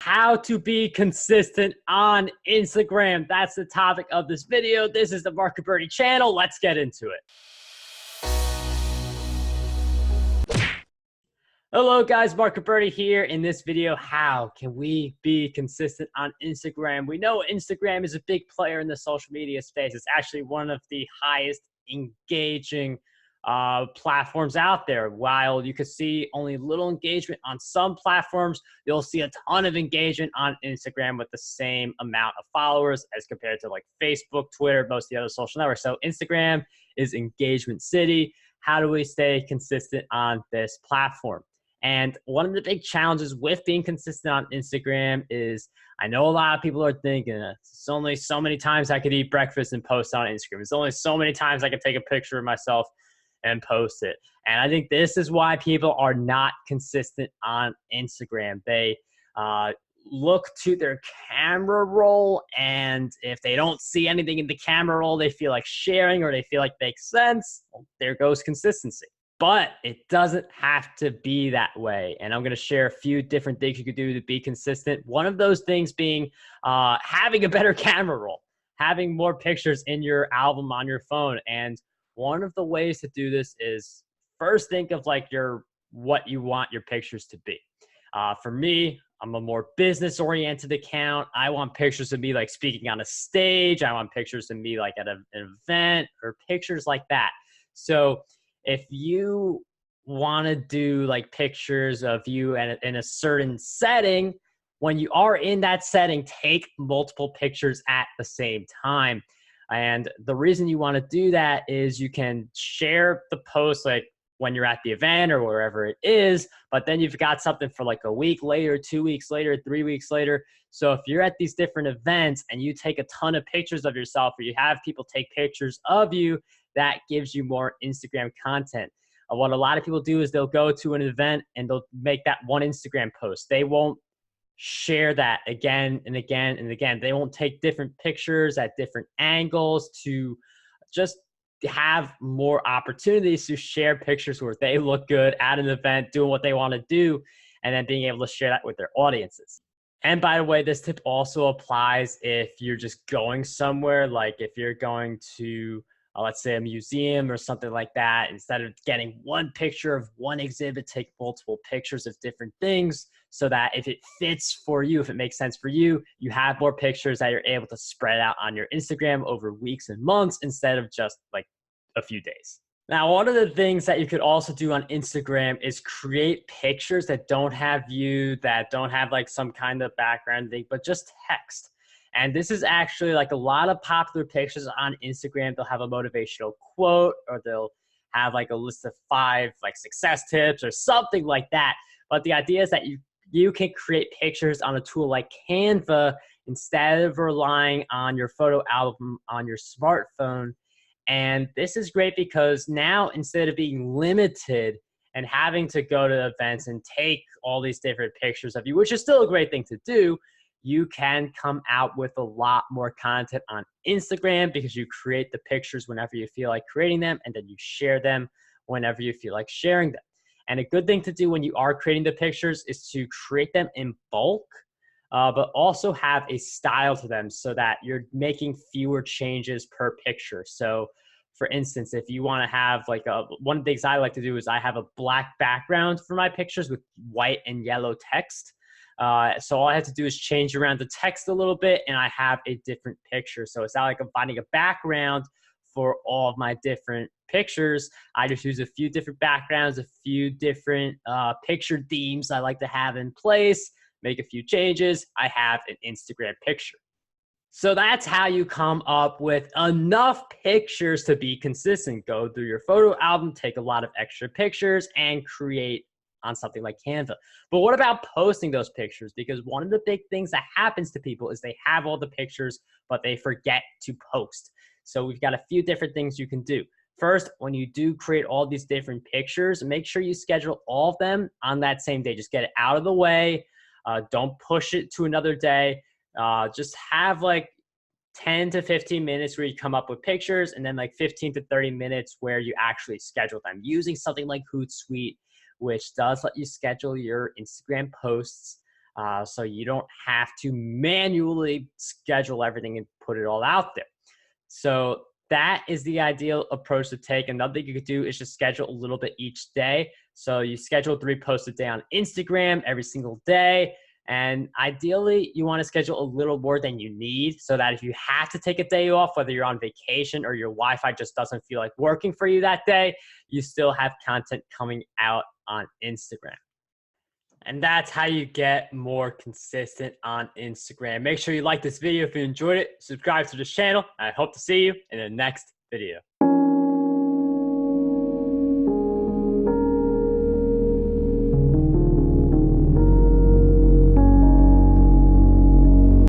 how to be consistent on Instagram. That's the topic of this video. This is the Marc Guberti channel. Let's get into it. Hello guys, Marc Guberti here. In this video, how can we be consistent on Instagram? We know Instagram is a big player in the social media space. It's actually one of the highest engaging platforms out there. While you could see only little engagement on some platforms, you'll see a ton of engagement on Instagram with the same amount of followers as compared to like Facebook, Twitter, most of the other social networks. So Instagram is engagement city. How do we stay consistent on this platform? And one of the big challenges with being consistent on Instagram is, I know a lot of people are thinking, it's only so many times I could eat breakfast and post on Instagram. It's only so many times I could take a picture of myself and post it. And I think this is why people are not consistent on Instagram. They look to their camera roll, and if they don't see anything in the camera roll they feel like sharing or they feel like makes sense, well, there goes consistency. But it doesn't have to be that way. And I'm going to share a few different things you could do to be consistent. One of those things being having a better camera roll, having more pictures in your album on your phone. And one of the ways to do this is first think of like what you want your pictures to be. For me, I'm a more business-oriented account. I want pictures of me like speaking on a stage. I want pictures of me like at an event or pictures like that. So if you want to do like pictures of you in a certain setting, when you are in that setting, take multiple pictures at the same time. And the reason you want to do that is you can share the post like when you're at the event or wherever it is, but then you've got something for like a week later, 2 weeks later, 3 weeks later. So if you're at these different events and you take a ton of pictures of yourself, or you have people take pictures of you, that gives you more Instagram content. What a lot of people do is they'll go to an event and they'll make that one Instagram post. They won't share that again and again and again. They won't take different pictures at different angles to just have more opportunities to share pictures where they look good at an event, doing what they want to do, and then being able to share that with their audiences. And by the way, this tip also applies if you're just going somewhere, like if you're going to let's say a museum or something like that. Instead of getting one picture of one exhibit, take multiple pictures of different things so that if it fits for you, if it makes sense for you, you have more pictures that you're able to spread out on your Instagram over weeks and months instead of just like a few days. Now, one of the things that you could also do on Instagram is create pictures that don't have you, that don't have like some kind of background thing, but just text. And this is actually like a lot of popular pictures on Instagram. They'll have a motivational quote, or they'll have like a list of 5 like success tips or something like that. But the idea is that you can create pictures on a tool like Canva instead of relying on your photo album on your smartphone. And this is great because now, instead of being limited and having to go to events and take all these different pictures of you, which is still a great thing to do, you can come out with a lot more content on Instagram because you create the pictures whenever you feel like creating them, and then you share them whenever you feel like sharing them. And a good thing to do when you are creating the pictures is to create them in bulk, but also have a style to them so that you're making fewer changes per picture. So for instance, if you want to have like one of the things I like to do is I have a black background for my pictures with white and yellow text. So all I have to do is change around the text a little bit and I have a different picture. So it's not like I'm finding a background for all of my different pictures. I just use a few different backgrounds, a few different picture themes I like to have in place, make a few changes. I have an Instagram picture. So that's how you come up with enough pictures to be consistent. Go through your photo album, take a lot of extra pictures, and create on something like Canva. But what about posting those pictures? Because one of the big things that happens to people is they have all the pictures, but they forget to post. So we've got a few different things you can do. First, when you do create all these different pictures, make sure you schedule all of them on that same day. Just get it out of the way. Don't push it to another day. Just have like 10 to 15 minutes where you come up with pictures, and then like 15 to 30 minutes where you actually schedule them using something like Hootsuite, which does let you schedule your Instagram posts. so you don't have to manually schedule everything and put it all out there. So that is the ideal approach to take. Another thing you could do is just schedule a little bit each day. So you schedule 3 posts a day on Instagram every single day. And ideally, you want to schedule a little more than you need so that if you have to take a day off, whether you're on vacation or your Wi-Fi just doesn't feel like working for you that day, you still have content coming out on Instagram. And that's how you get more consistent on Instagram. Make sure you like this video if you enjoyed it. Subscribe to this channel. I hope to see you in the next video.